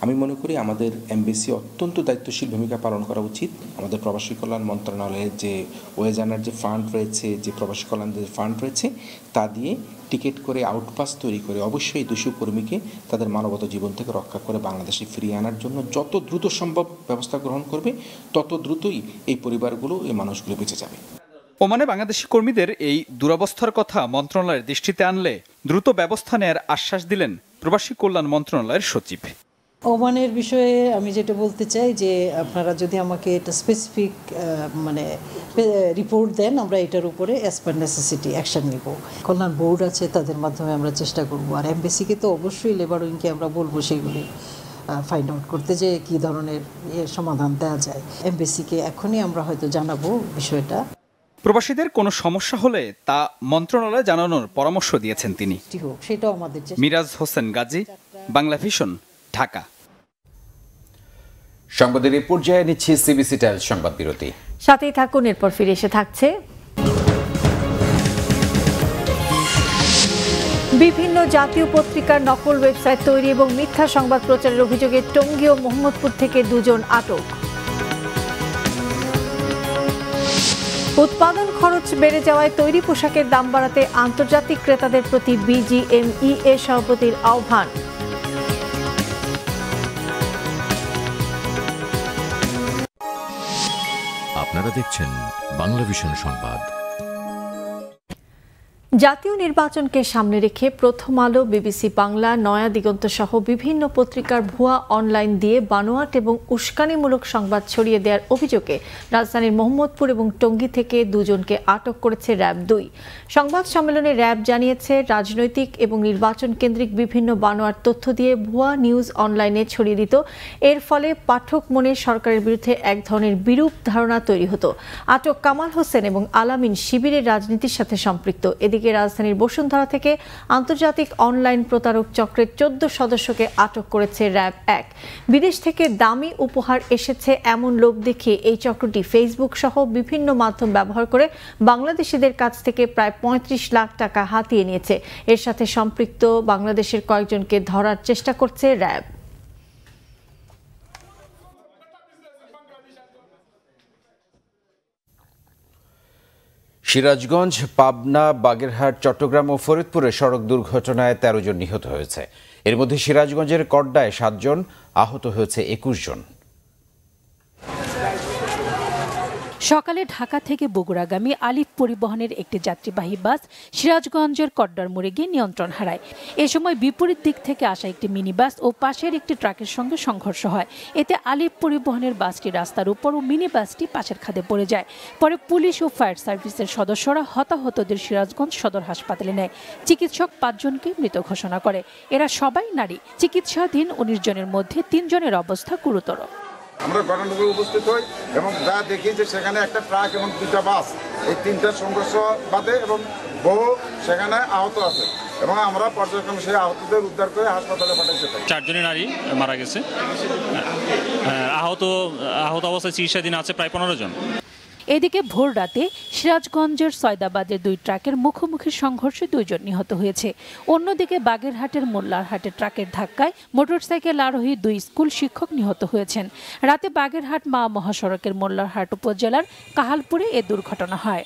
আমি মনে করি আমাদের এমবেসি অত্যন্ত দায়িত্বশীল ভূমিকা পালন করা উচিত। আমাদের প্রবাসী কল্যাণ মন্ত্রণালয়ের যে ওয়েজানার যে ফান্ড রয়েছে, যে প্রবাসী কল্যাণের ফান্ড রয়েছে, তা দিয়ে টিকিট করে আউটপাস তৈরি করে অবশ্যই 200 কর্মীকে তাদের মানবত জীবন থেকে রক্ষা করে বাংলাদেশে ফিরিয়ে আনার জন্য যত দ্রুত সম্ভব ব্যবস্থা গ্রহণ করবে, তত দ্রুতই এই পরিবারগুলো, এই মানুষগুলো বেঁচে যাবে। ওমানে বাংলাদেশি কর্মীদের এই দুরবস্থার কথা মন্ত্রণালয়ের দৃষ্টিতে আনলে দ্রুত ব্যবস্থা নেওয়ার আশ্বাস দিলেন প্রবাসী কল্যাণ মন্ত্রণালয়ের সচিব। ওমানের বিষয়ে আমি যেটা বলতে চাই যে আপনারা যদি আমাকে এটা স্পেসিফিক রিপোর্ট দেন, আমরা এটার উপরে অ্যাজ পার নেসেসিটি অ্যাকশন নিব। কল্যাণ বোর্ড আছে, তাদের মাধ্যমে আমরা চেষ্টা করব। আর এমবেসিকে তো অবশ্যই লেবার উইংকে আমরা বলবো সেগুলি ফাইন্ড আউট করতে, যে কী ধরনের সমাধান দেওয়া যায়। এমবেসিকে এখনই আমরা হয়তো জানাবো বিষয়টা। প্রবাসীদের কোনো সমস্যা হলে তা মন্ত্রণালয়ে জানানোর পরামর্শ দিয়েছেন তিনি। সেটাও আমাদের। মিরাজ হোসেন গাজী, বাংলা ভিশন, ঢাকা। সংবাদের এই পর্যায়ে নিচ্ছি সিবিসি টাইলস সংবাদ বিরতি। সাথেই থাকুন, এরপর ফিরে এসে থাকছে বিভিন্ন জাতীয় পত্রিকার নকল ওয়েবসাইট তৈরি এবং মিথ্যা সংবাদ প্রচারের অভিযোগে টঙ্গী ও মোহাম্মদপুর থেকে 2 জন আটক। উৎপাদন খরচ বেড়ে যাওয়ায় তৈরি পোশাকের দাম বাড়াতে আন্তর্জাতিক ক্রেতাদের প্রতি বিজিএমইএ সভাপতির আহ্বান। আপনারা দেখছেন বাংলা ভিশন সংবাদ। জাতীয় নির্বাচনকে সামনে রেখে প্রথম আলো, বিবিসি বাংলা, নয়া দিগন্ত সহ বিভিন্ন পত্রিকার ভুয়া অনলাইন দিয়ে বানোয়াট এবং উস্কানিমূলক সংবাদ ছড়িয়ে দেওয়ার অভিযোগে রাজধানীর মোহাম্মদপুর এবং টঙ্গী থেকে 2 জনকে আটক করেছে র্যাব 2। সংবাদ সম্মেলনে র্যাব জানিয়েছে, রাজনৈতিক এবং নির্বাচন কেন্দ্রিক বিভিন্ন বানোয়াট তথ্য দিয়ে ভুয়া নিউজ অনলাইনে ছড়িয়ে দিত। এর ফলে পাঠক মনে সরকারের বিরুদ্ধে এক ধরনের বিরূপ ধারণা তৈরি হতো। আটক কামাল হোসেন এবং আলামিন শিবিরের রাজনীতির সাথে সম্পৃক্ত। এদিকে রাজধানীর বসুন্ধরা থেকে আন্তর্জাতিক অনলাইন প্রতারক চক্রের 14 সদস্যকে আটক করেছে র্যাব 1। বিদেশ থেকে দামি উপহার এসেছে এমন লোভ দেখিয়ে এই চক্রটি ফেসবুক সহ বিভিন্ন মাধ্যম ব্যবহার করে বাংলাদেশিদের কাছ থেকে প্রায় 35 লাখ টাকা হাতিয়ে নিয়েছে। এর সাথে সম্পৃক্ত বাংলাদেশের কয়েকজনকে ধরার চেষ্টা করছে র্যাব। সিরাজগঞ্জ, পাবনা, বাগেরহাট, চট্টগ্রাম ও ফরিদপুরে সড়ক দুর্ঘটনায় 13 জন নিহত হয়েছে। এর মধ্যে সিরাজগঞ্জের কড্ডায় 7 জন, আহত হয়েছে 21 জন। সকালে ঢাকা থেকে বগুড়াগামী আলিফ পরিবহনের একটি যাত্রীবাহী বাস সিরাজগঞ্জের কড্ডার মোড়ে গিয়ে নিয়ন্ত্রণ হারায়। এ সময় বিপরীত দিক থেকে আসা একটি মিনি বাস ও পাশের একটি ট্রাকের সঙ্গে সংঘর্ষ হয়। এতে আলিফ পরিবহনের বাসটি রাস্তার উপর ও মিনি বাসটি পাশের খাদে পড়ে যায়। পরে পুলিশ ও ফায়ার সার্ভিসের সদস্যরা হতাহতদের সিরাজগঞ্জ সদর হাসপাতালে নেয়। চিকিৎসক 5 জনকে মৃত ঘোষণা করে। এরা সবাই নারী। চিকিৎসাধীন 19 জনের মধ্যে 3 জনের অবস্থা গুরুতর। আমরা ঘটনাস্থলে উপস্থিত হই এবং যা দেখি যে সেখানে একটা ট্রাক এবং 2টা বাস, এই 3টা সংঘর্ষ বাদে এবং বহু সেখানে আহত আছে এবং আমরা পর্যায়ক্রমে সেই আহতদের উদ্ধার করে হাসপাতালে পাঠাইতে পারি। 4 জনের নারী মারা গেছে, আহত অবস্থায় চিকিৎসাধীন আছে প্রায় 15 জন। এদিকে ভোর রাতে সিরাজগঞ্জের সয়দাবাদের 2 ট্রাকের মুখোমুখি সংঘর্ষে 2 জন নিহত হয়েছে। অন্যদিকে বাগেরহাটের মোল্লারহাটে ট্রাকের ধাক্কায় মোটরসাইকেল আরোহী 2 স্কুল শিক্ষক নিহত হয়েছেন। রাতে বাগেরহাট মা মহাসড়কের মোল্লারহাট উপজেলার কাহালপুরে এ দুর্ঘটনা হয়।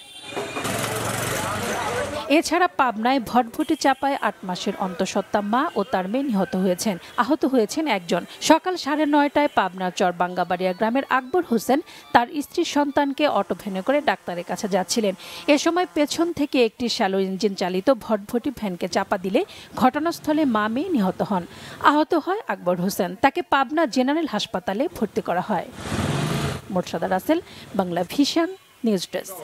এছাড়া পাবনায় ভটভটি চাপায় 8 মাসের অন্তঃসত্ত্বা মা ও তার মেয়ে নিহত হয়েছেন। আহত হয়েছেন একজন। সকাল 9:30টায় পাবনার চরবাঙ্গাবাড়িয়া গ্রামের আকবর হোসেন তার স্ত্রীর সন্তানকে অটো ভ্যানে করে ডাক্তারের কাছে যাচ্ছিলেন। এ সময় পেছন থেকে একটি শ্যালো ইঞ্জিন চালিত ভটভটি ভ্যানকে চাপা দিলে ঘটনাস্থলে মা মেয়ে নিহত হন। আহত হয় আকবর হোসেন। তাকে পাবনা জেনারেল হাসপাতালে ভর্তি করা হয়। Morshada Rasel, Bangla vision, news desk.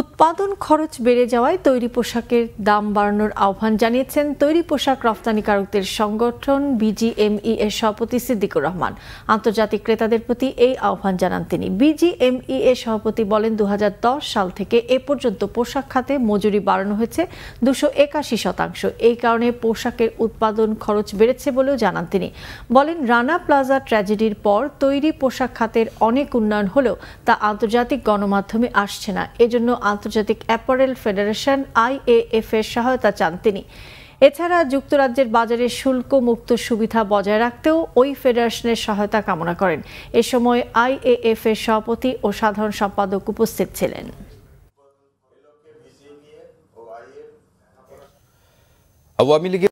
উৎপাদন খরচ বেড়ে যাওয়ায় তৈরি পোশাকের দাম বাড়ানোর আহ্বান জানিয়েছেন তৈরি পোশাক রফতানিকারকদের সংগঠন বিজিএমই এর সভাপতি সিদ্দিকুর রহমান। আন্তর্জাতিক ক্রেতাদের প্রতি এই আহ্বান জানান তিনি। বিজিএমই এর সভাপতি বলেন 2010 সাল থেকে এ পর্যন্ত পোশাক খাতে মজুরি বাড়ানো হয়েছে 281%। এই কারণে পোশাকের উৎপাদন খরচ বেড়েছে বলেও জানান তিনি। বলেন রানা প্লাজা ট্র্যাজেডির পর তৈরি পোশাক খাতের অনেক উন্নয়ন হলেও তা আন্তর্জাতিক গণমাধ্যমে আসছে না। এজন্য আন্তর্জাতিক অ্যাপারেল ফেডারেশন IAF এর সহায়তা চান তিনি। এছাড়া যুক্তরাজ্যের বাজারে শুল্ক মুক্ত সুবিধা বজায় রাখতেও ওই ফেডারেশনের সহায়তা কামনা করেন। এ সময় IAF এর সভাপতি ও সাধারণ সম্পাদক উপস্থিত ছিলেন। আওয়ামী লীগের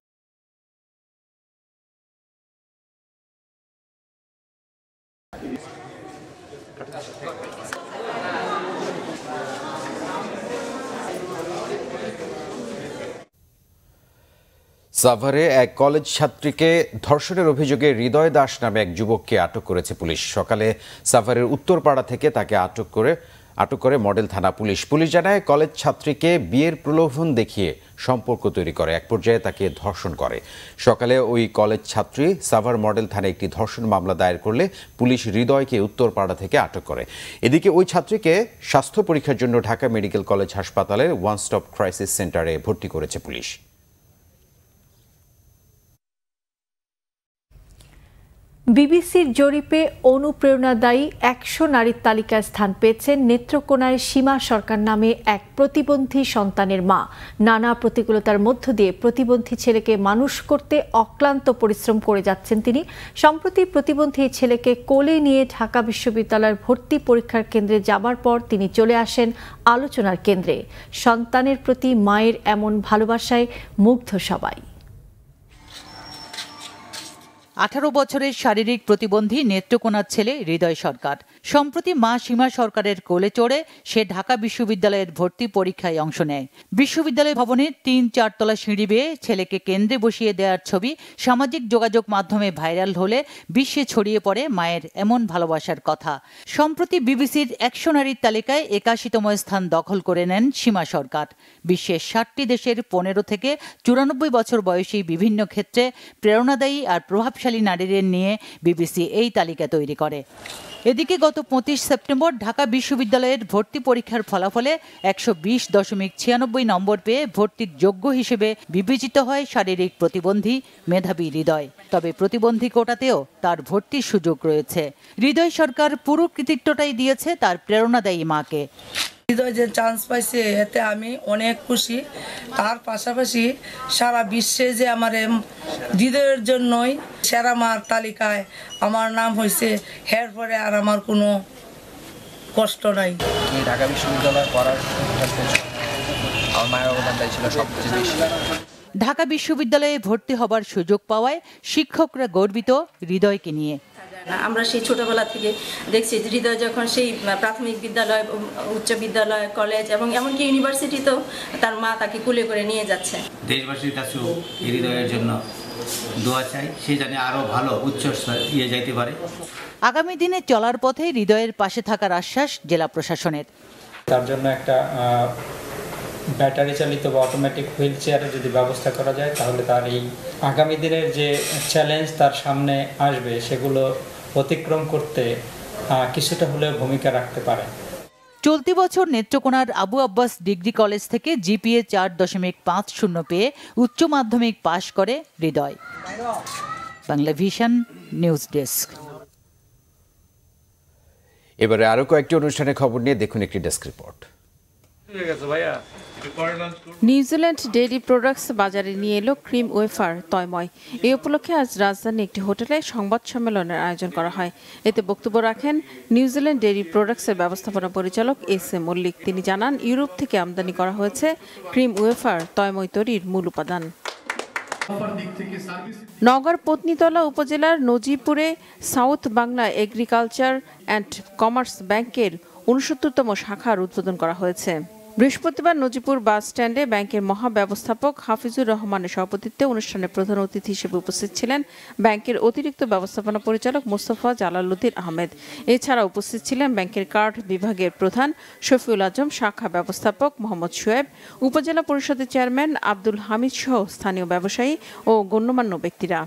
সাভারে এক কলেজ ছাত্রীকে ধর্ষণের অভিযোগে হৃদয় দাস নামে এক যুবককে আটক করেছে পুলিশ। সকালে সাভারের উত্তরপাড়া থেকে তাকে আটক করে মডেল থানা পুলিশ। পুলিশ জানায় কলেজ ছাত্রীকে বিয়ের প্রলোভন দেখিয়ে সম্পর্ক তৈরি করে এক পর্যায়ে তাকে ধর্ষণ করে। সকালে ওই কলেজ ছাত্রী সাভার মডেল থানায় একটি ধর্ষণ মামলা দায়ের করলে পুলিশ হৃদয়কে উত্তরপাড়া থেকে আটক করে। এদিকে ওই ছাত্রীকে স্বাস্থ্য পরীক্ষার জন্য ঢাকা মেডিকেল কলেজ হাসপাতালের ওয়ান স্টপ ক্রাইসিস সেন্টারে ভর্তি করেছে পুলিশ। বিবিসির জরিপে অনুপ্রেরণাদায়ী 100 নারীর তালিকায় স্থান পেয়েছেন নেত্রকোনায় সীমা সরকার নামে এক প্রতিবন্ধী সন্তানের মা। নানা প্রতিকূলতার মধ্য দিয়ে প্রতিবন্ধী ছেলেকে মানুষ করতে অক্লান্ত পরিশ্রম করে যাচ্ছেন তিনি। সম্প্রতি প্রতিবন্ধী ছেলেকে কোলে নিয়ে ঢাকা বিশ্ববিদ্যালয়ের ভর্তি পরীক্ষার কেন্দ্রে যাবার পর তিনি চলে আসেন আলোচনার কেন্দ্রে। সন্তানের প্রতি মায়ের এমন ভালোবাসায় মুগ্ধ সবাই। 18 বছরের শারীরিক প্রতিবন্ধী নেত্রকোনার ছেলে হৃদয় সরকার সম্প্রতি মা সীমা সরকারের কোলে চড়ে সে ঢাকা বিশ্ববিদ্যালয়ের ভর্তি পরীক্ষায় অংশ নেয়। বিশ্ববিদ্যালয় ভবনের 3-4 তলা সিঁড়ি বেয়ে ছেলেকে কেন্দ্রে বসিয়ে দেওয়ার ছবি সামাজিক যোগাযোগ মাধ্যমে ভাইরাল হলে বিশ্বে ছড়িয়ে পড়ে মায়ের এমন ভালোবাসার কথা। সম্প্রতি বিবিসির 100 নারীর তালিকায় 81তম স্থান দখল করে নেন সীমা সরকার। বিশ্বের 60টি দেশের 15 থেকে 94 বছর বয়সী বিভিন্ন ক্ষেত্রে প্রেরণাদায়ী আর প্রভাবশালী নারীদের নিয়ে বিবিসি এই তালিকা তৈরি করে। এদিকে গত 25 সেপ্টেম্বর ঢাকা বিশ্ববিদ্যালয়ের ভর্তি পরীক্ষার ফলাফলে 120.96 নম্বর পেয়ে ভর্তির যোগ্য হিসেবে বিবেচিত হয় শারীরিক প্রতিবন্ধী মেধাবী হৃদয়। তবে প্রতিবন্ধী কোটাতেও তার ভর্তির সুযোগ রয়েছে। হৃদয় সরকার পুরো কৃতিত্বটাই দিয়েছে তার প্রেরণাদায়ী মাকে। হৃদয় যে চান্স পাইছে এতে আমি অনেক খুশি। তার পাশাপাশি সারা বিশ্বে যে আমার হৃদয়ের জন্যই সেরা মার তালিকায় আমার নাম হয়েছে, এর পরে আর আমার কোনো কষ্ট নাই। ঢাকা বিশ্ববিদ্যালয়ে পড়ার আমার মায়ের অবদানটাই ছিল সবচেয়ে বেশি। ঢাকা বিশ্ববিদ্যালয়ে ভর্তি হবার সুযোগ পাওয়ায় শিক্ষকরা গর্বিত হৃদয়কে নিয়ে। আমরা সেই ছোটবেলা থেকে দেখছি হৃদয় যখন সেই প্রাথমিক বিদ্যালয়, উচ্চ বিদ্যালয়, কলেজ এবং এমনকি ইউনিভার্সিটিতেও তার মা তাকে কুলে করে নিয়ে যাচ্ছে। দেশবাসীর কাছেও হৃদয়ের জন্য দোয়া চাই, সে জানে আরো ভালো উচ্চ স্তরে যাইতে পারে। আগামী দিনে চলার পথে হৃদয়ের পাশে থাকার আশ্বাস জেলা প্রশাসনের। তার জন্য একটা ব্যাটারি চালিত বা অটোমেটিক হুইল চেয়ারের যদি ব্যবস্থা করা যায় তাহলে তার এই আগামী দিনের যে চ্যালেঞ্জ তার সামনে আসবে সেগুলো অতিক্রম করতে কিছুটা হলেও ভূমিকা রাখতে পারে। চলতি বছর নেত্রকোনার আবু আব্বাস ডিগ্রি কলেজ থেকে জিপিএ 4.50 পেয়ে উচ্চ মাধ্যমিক পাশ করে হৃদয়। Bangla vision news desk. এবারে আরো কয়েকটি অনুষ্ঠানের খবর নিয়ে দেখুন একটি desk report. New Zealand dairy products বাজারে নিয়ে এলো ক্রিম ওয়েফার তয়ময়। এই উপলক্ষে আজ রাজধানী একটি হোটেলে সংবাদ সম্মেলনের আয়োজন করা হয়। এতে বক্তব্য রাখেন নিউজিল্যান্ড ডেইরি প্রোডাক্টসের ব্যবস্থাপনা পরিচালক এস.এ. মল্লিক। তিনি জানান, ইউরোপ থেকে আমদানি করা হয়েছে ক্রিম ওয়েফার তয়ময় তৈরির মূল উপাদান। নওগাঁর পত্নীতলা উপজেলার নজিপুরে south Bangla agriculture and commerce ব্যাংকের ৬৯তম শাখার উদ্বোধন করা হয়েছে। বৃহস্পতিবার নজিপুর বাস স্ট্যান্ডে ব্যাংকের মহাব্যবস্থাপক হাফিজুর রহমানের সভাপতিত্বে অনুষ্ঠানে প্রধান অতিথি হিসেবে উপস্থিত ছিলেন ব্যাংকের অতিরিক্ত ব্যবস্থাপনা পরিচালক মোস্তফা জালালউদ্দিন আহমেদ। এছাড়া উপস্থিত ছিলেন ব্যাংকের কার্ড বিভাগের প্রধান শফিউল আজম, শাখা ব্যবস্থাপক মোহাম্মদ শোয়েব, উপজেলা পরিষদের চেয়ারম্যান আব্দুল হামিদ সহ স্থানীয় ব্যবসায়ী ও গণ্যমান্য ব্যক্তিরা।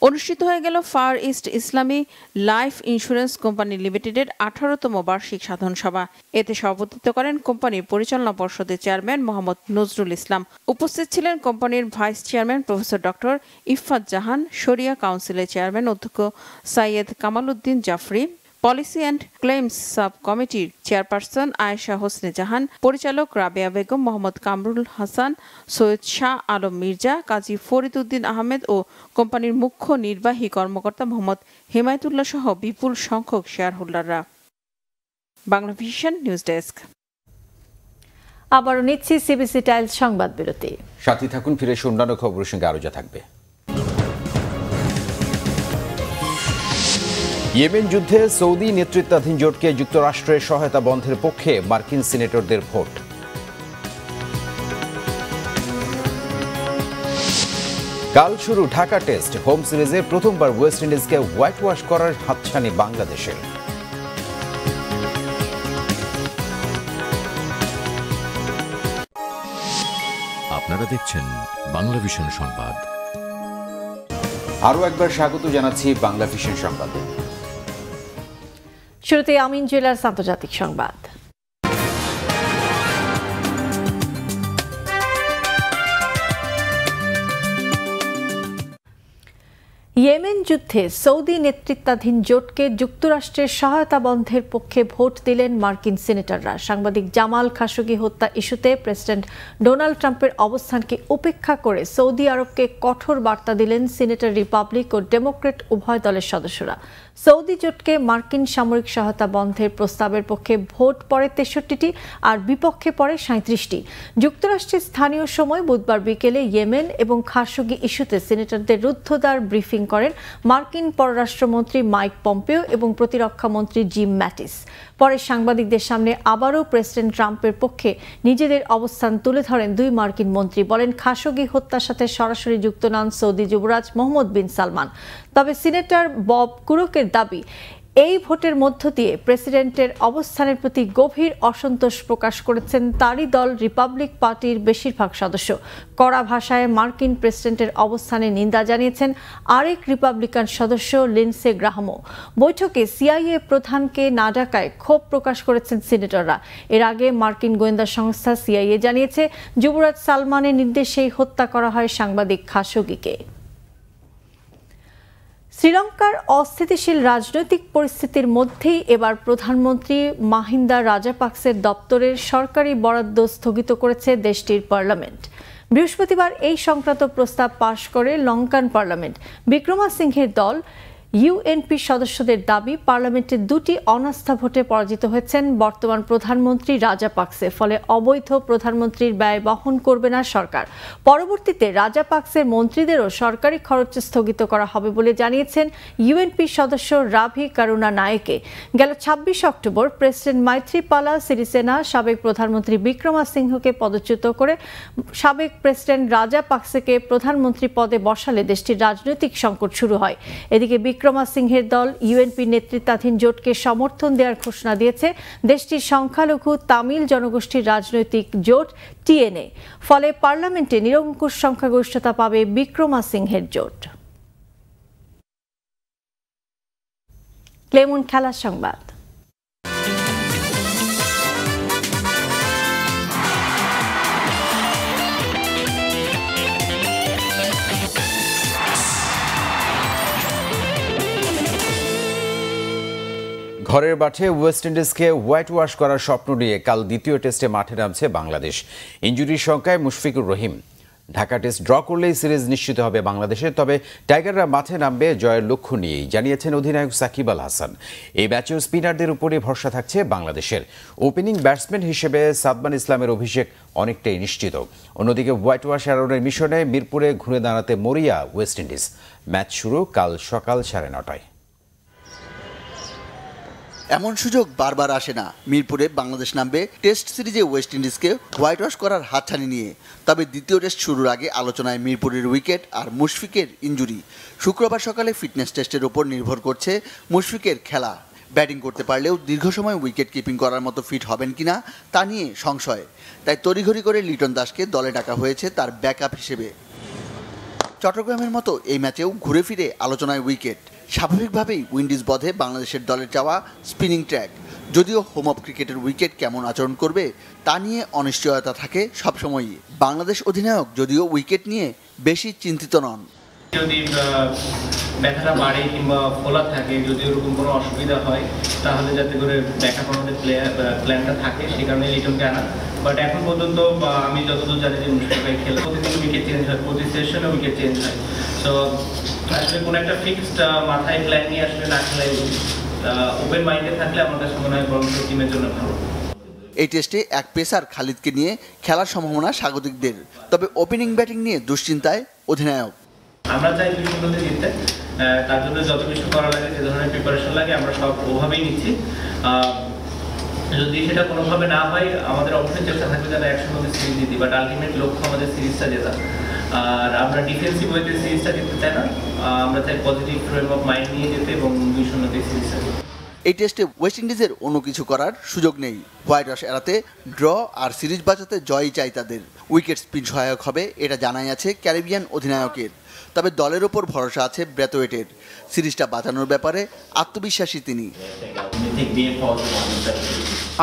অনুষ্ঠিত হয়ে গেল ফার ইস্ট ইসলামী লাইফ ইন্স্যুরেন্স কোম্পানি লিমিটেডের 18তম বার্ষিক সাধারণ সভা। এতে সভাপতিত্ব করেন কোম্পানির পরিচালনা পর্ষদের চেয়ারম্যান মোহাম্মদ নজরুল ইসলাম। উপস্থিত ছিলেন কোম্পানির vice chairman professor doctor Iffat Jahan, শরিয়া কাউন্সিলের চেয়ারম্যান অধ্যক্ষ Syed Kamal Uddin Jafri, policy and claims sub কমিটির চেয়ারপারসন আয়েশা হোসনে জাহান, পরিচালক রাবেয়া বেগম, মোহাম্মদ কামরুল হাসান, সৈয়দ শাহ আলম মির্জা, কাজী ফরিদ উদ্দিন আহমেদ ও কোম্পানির মুখ্য নির্বাহী কর্মকর্তা মোহাম্মদ হেমায়েতুল্লাহ সহ বিপুল সংখ্যক শেয়ার হোল্ডাররা। Bangla vision news desk. আবারও নিচ্ছি সিবিসি টাইলস সংবাদ বিরতি। সাথে থাকুন, ফিরে অন্যান্য খবরের সঙ্গে আরো যা থাকবে। ইয়েমেন যুদ্ধে সৌদি নেতৃত্বাধীন জোটকে যুক্তরাষ্ট্রের সহায়তা বন্ধের পক্ষে মার্কিন সিনেটরদের ভোট। কাল শুরু ঢাকা টেস্ট। হোম সিরিজে প্রথমবার ওয়েস্ট ইন্ডিজকে হোয়াইট ওয়াশ করার হাতছানি বাংলাদেশের। আপনারা দেখছেন বাংলা ভিশন সংবাদ। আরও একবার স্বাগত জানাচ্ছি বাংলা ভিশন সংবাদে। শুরুতে আমিন জুয়েলার্স আন্তর্জাতিক সংবাদ। ইয়েমেন যুদ্ধে সৌদি নেতৃত্বাধীন জোটকে যুক্তরাষ্ট্রের সহায়তা বন্ধের পক্ষে ভোট দিলেন মার্কিন সিনেটররা। সাংবাদিক জামাল খাশোগি হত্যা ইস্যুতে প্রেসিডেন্ট ডোনাল্ড ট্রাম্পের অবস্থানকে উপেক্ষা করে সৌদি আরবকে কঠোর বার্তা দিলেন সিনেটর রিপাবলিক ও ডেমোক্রেট উভয় দলের সদস্যরা। সৌদি জোটকে মার্কিন সামরিক সহায়তা বন্ধের প্রস্তাবের পক্ষে ভোট পড়ে 63টি আর বিপক্ষে পড়ে 37টি। যুক্তরাষ্ট্রের স্থানীয় সময় বুধবার বিকেলে ইয়েমেন এবং খাশোগি ইস্যুতে সিনেটরদের রুদ্ধদ্বার ব্রিফিং করেন মার্কিন পররাষ্ট্রমন্ত্রী মাইক পম্পেও এবং প্রতিরক্ষা মন্ত্রী জিম ম্যাটিস। পরে সাংবাদিকদের সামনে আবারও প্রেসিডেন্ট ট্রাম্পের পক্ষে নিজেদের অবস্থান তুলে ধরেন দুই মার্কিন মন্ত্রী। বলেন, খাশোগি হত্যার সাথে সরাসরি যুক্ত নন সৌদি যুবরাজ মোহাম্মদ বিন সালমান। তবে সিনেটর বব কুরকের দাবি, এই ভোটের মধ্য দিয়ে প্রেসিডেন্টের অবস্থানের প্রতি গভীর অসন্তোষ প্রকাশ করেছেন তারই দল রিপাবলিক পার্টির বেশিরভাগ সদস্য। কড়া ভাষায় মার্কিন প্রেসিডেন্টের অবস্থানে নিন্দা জানিয়েছেন আরেক রিপাবলিকান সদস্য লিন্ডসে গ্রাহামও। বৈঠকে সিআইএ প্রধানকে না ডাকায় ক্ষোভ প্রকাশ করেছেন সিনেটররা। এর আগে মার্কিন গোয়েন্দা সংস্থা সিআইএ জানিয়েছে যুবরাজ সালমানের নির্দেশেই হত্যা করা হয় সাংবাদিক খাশোগিকে। শ্রীলঙ্কার অস্থিতিশীল রাজনৈতিক পরিস্থিতির মধ্যেই এবার প্রধানমন্ত্রী মাহিন্দা রাজাপাক্সের দপ্তরের সরকারি বরাদ্দ স্থগিত করেছে দেশটির পার্লামেন্ট। বৃহস্পতিবার এই সংক্রান্ত প্রস্তাব পাশ করে লঙ্কান পার্লামেন্ট। বিক্রমাসিংহের দল ইউএনপি সদস্যদের দাবি, পার্লামেন্টের দুটি অনাস্থা ভোটে পরাজিত হয়েছেন বর্তমান প্রধানমন্ত্রী রাজাপাক্সে। ফলে অবৈধ প্রধানমন্ত্রীর ব্যয় বহন করবে না সরকার। পরবর্তীতে রাজাপাক্সের মন্ত্রীদেরও সরকারি খরচ স্থগিত করা হবে বলে জানিয়েছেন ইউএনপি সদস্য রাভি করুণা নায়েকে। গেল 26 অক্টোবর প্রেসিডেন্ট মাইথ্রিপালা সিরিসেনা সাবেক প্রধানমন্ত্রী বিক্রমাসিংহকে পদচ্যুত করে সাবেক প্রেসিডেন্ট রাজাপাক্সেকে প্রধানমন্ত্রী পদে বসালে দেশটির রাজনৈতিক সংকট শুরু হয়। এদিকে বিক্রমাসিংহের দল ইউএনপি নেতৃত্বাধীন জোটকে সমর্থন দেওয়ার ঘোষণা দিয়েছে দেশটির সংখ্যালঘু তামিল জনগোষ্ঠীর রাজনৈতিক জোট টিএনএ। ফলে পার্লামেন্টে নিরঙ্কুশ সংখ্যাগরিষ্ঠতা পাবে বিক্রমাসিংহের জোট। ক্লেমন খেলার সংবাদ। ঘরের মাঠে ওয়েস্ট ইন্ডিজকে হোয়াইট ওয়াশ করার স্বপ্ন নিয়ে কাল দ্বিতীয় টেস্টে মাঠে নামছে বাংলাদেশ। ইনজুরির শঙ্কায় মুশফিকুর রহিম। ঢাকা টেস্ট ড্র করলেই সিরিজ নিশ্চিত হবে বাংলাদেশের, তবে টাইগাররা মাঠে নামবে জয়ের লক্ষ্য নিয়েই জানিয়েছেন অধিনায়ক সাকিব আল হাসান। এই ম্যাচেও স্পিনারদের উপরই ভরসা থাকছে বাংলাদেশের। ওপেনিং ব্যাটসম্যান হিসেবে সাদমান ইসলামের অভিষেক অনেকটাই নিশ্চিত। অন্যদিকে হোয়াইট ওয়াশ এড়ানোর মিশনে মিরপুরে ঘুরে দাঁড়াতে মরিয়া ওয়েস্ট ইন্ডিজ। ম্যাচ শুরু কাল সকাল 9:30টায়। এমন সুযোগ বারবার আসে না। মিরপুরে বাংলাদেশ নামবে টেস্ট সিরিজে ওয়েস্ট ইন্ডিজকে হোয়াইট ওয়াশ করার হাতছানি নিয়ে। তবে দ্বিতীয় টেস্ট শুরুর আগে আলোচনায় মিরপুরের উইকেট আর মুশফিকের ইনজুরি। শুক্রবার সকালে ফিটনেস টেস্টের উপর নির্ভর করছে মুশফিকের খেলা। ব্যাটিং করতে পারলেও দীর্ঘ সময় উইকেট কিপিং করার মতো ফিট হবেন কিনা তা নিয়ে সংশয়। তাই তড়িঘড়ি করে লিটন দাসকে দলে ডাকা হয়েছে তার ব্যাকআপ হিসেবে। চট্টগ্রামের মতো এই ম্যাচেও ঘুরে ফিরে আলোচনায় উইকেট। স্বাভাবিকভাবেই উইন্ডিজ বধে বাংলাদেশের দলের চাওয়া স্পিনিং ট্র্যাক। যদিও হোম অফ ক্রিকেটের উইকেট কেমন আচরণ করবে তা নিয়ে অনিশ্চয়তা থাকে সবসময়ই। বাংলাদেশ অধিনায়ক যদিও উইকেট নিয়ে বেশি চিন্তিত নন। যদি ব্যথাটা বাড়ে কিংবা ফোলা থাকে, যদি ওরকম কোনো অসুবিধা হয় তাহলে যাতে করে ব্যাকআপ আমাদের প্ল্যানটা থাকে, সেই কারণে লিটনকে আনা। বাট এখন পর্যন্ত আমি যতদূর জানি যে মুশফিক খেলে প্রতিদিন উইকেট চেঞ্জ হয়, প্রতি সেশনে উইকেট চেঞ্জ হয়। সো আসলে কোনো একটা ফিক্সড মাথায় প্ল্যান নিয়ে আসলে না খেলে ওপেন মাইন্ডে থাকলে আমার কাছে মনে হয় বরং টিমের জন্য ভালো। এই টেস্টে এক পেসার খালিদকে নিয়ে খেলার সম্ভাবনা স্বাগতিকদের। তবে ওপেনিং ব্যাটিং নিয়ে দুশ্চিন্তায় অধিনায়ক। আমরা চাই 2-0 জিততে, তার জন্য যত কিছু করা লাগে, যে ধরনের প্রিপারেশন লাগে আমরা সব ওভাবেই নিচ্ছি। যদি সেটা কোনোভাবে না হয় আমাদের অবশ্যই চেষ্টা থাকবে যেন 1-0 সিরিজ জিতি, বাট আলটিমেট লক্ষ্য আমাদের সিরিজটা জেতা। আর আমরা ডিফেন্সিভ ওয়েতে সিরিজটা জিততে চাই না, আমরা চাই পজিটিভ ফ্রেম অফ মাইন্ড নিয়ে যেতে এবং 2-0 সিরিজটা জিততে। এই টেস্টে ওয়েস্ট ইন্ডিজের অন্য কিছু করার সুযোগ নেই। হোয়াইট ওয়াশ এড়াতে ড্র আর সিরিজ বাঁচাতে জয়ই চাই তাদের। উইকেট স্পিন সহায়ক হবে এটা জানাই আছে ক্যারিবিয়ান অধিনায়কের। তবে দলের ওপর ভরসা আছে ব্রেথওয়েটের। সিরিজটা বাঁচানোর ব্যাপারে আত্মবিশ্বাসী তিনি।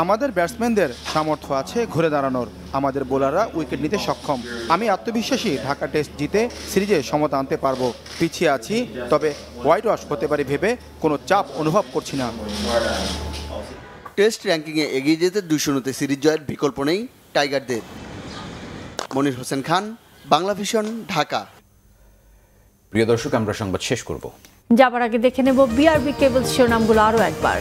আমাদের ব্যাটসম্যানদের সামর্থ্য আছে ঘুরে দাঁড়ানোর। আমাদের বোলাররা উইকেট নিতে সক্ষম। আমি আত্মবিশ্বাসী ঢাকা টেস্ট জিতে সিরিজে সমতা আনতে পারবো। পিছিয়ে আছি, তবে হোয়াইট ওয়াশ হতে পারে ভেবে কোনো চাপ অনুভব করছি না। টেস্ট র্যাঙ্কিংয়ে এগিয়ে যেতে 2-0 সিরিজ জয়ের বিকল্প নেই টাইগারদের। মনির হোসেন খান, বাংলা ভিশন, ঢাকা। প্রিয় দর্শক, আমরা সংবাদ শেষ করব। যাবার আগে দেখে নেব বিআরবি কেবল শিরোনামগুলো আরও একবার।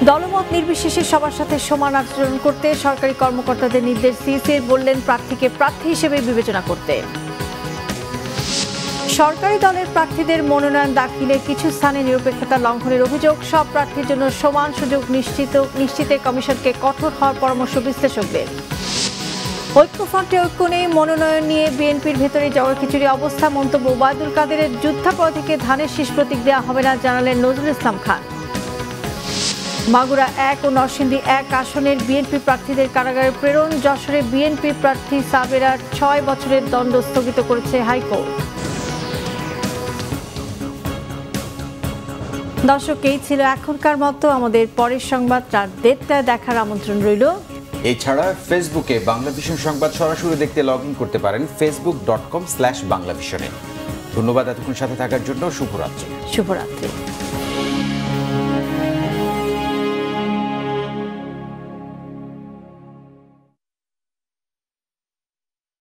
দলমত নির্বিশেষে সবার সাথে সমান আচরণ করতে সরকারি কর্মকর্তাদের নির্দেশ সিইসির, বললেন প্রার্থীকে প্রার্থী হিসেবে বিবেচনা করতে। সরকারি দলের প্রার্থীদের মনোনয়ন দাখিলে কিছু স্থানে নিরপেক্ষতা লঙ্ঘনের অভিযোগ। সব প্রার্থীর জন্য সমান সুযোগ নিশ্চিতে কমিশনকে কঠোর হওয়ার পরামর্শ বিশ্লেষকদের। ঐক্যফ্রন্টে ঐক্য নেই, মনোনয়ন নিয়ে বিএনপির ভেতরে জগরখিচুড়ি অবস্থা। মন্তব্য ওবায়দুল কাদেরের, যুদ্ধাপরাধীকে ধানের শীষ প্রতীক দেওয়া হবে না জানালেন নজরুল ইসলাম খান। মাগুরা 1 ও নরসিংদী 1 আসনের বিএনপি প্রার্থীদের কারাগারে প্রেরণ। যশোরে বিএনপি প্রার্থী সাবেরার 6 বছরের দণ্ড স্থগিত করেছে হাইকোর্ট। দর্শক, এই ছিল এখনকার মতো। আমাদের পরের সংবাদ রাত 1:30টায় দেখার আমন্ত্রণ রইল। এছাড়া ফেসবুকে বাংলা ভিশন সংবাদ সরাসরি দেখতে লগ ইন করতে পারেন facebook.com/বাংলাভিশনে। ধন্যবাদ এতক্ষণ সাথে থাকার জন্য। শুভরাত্রি।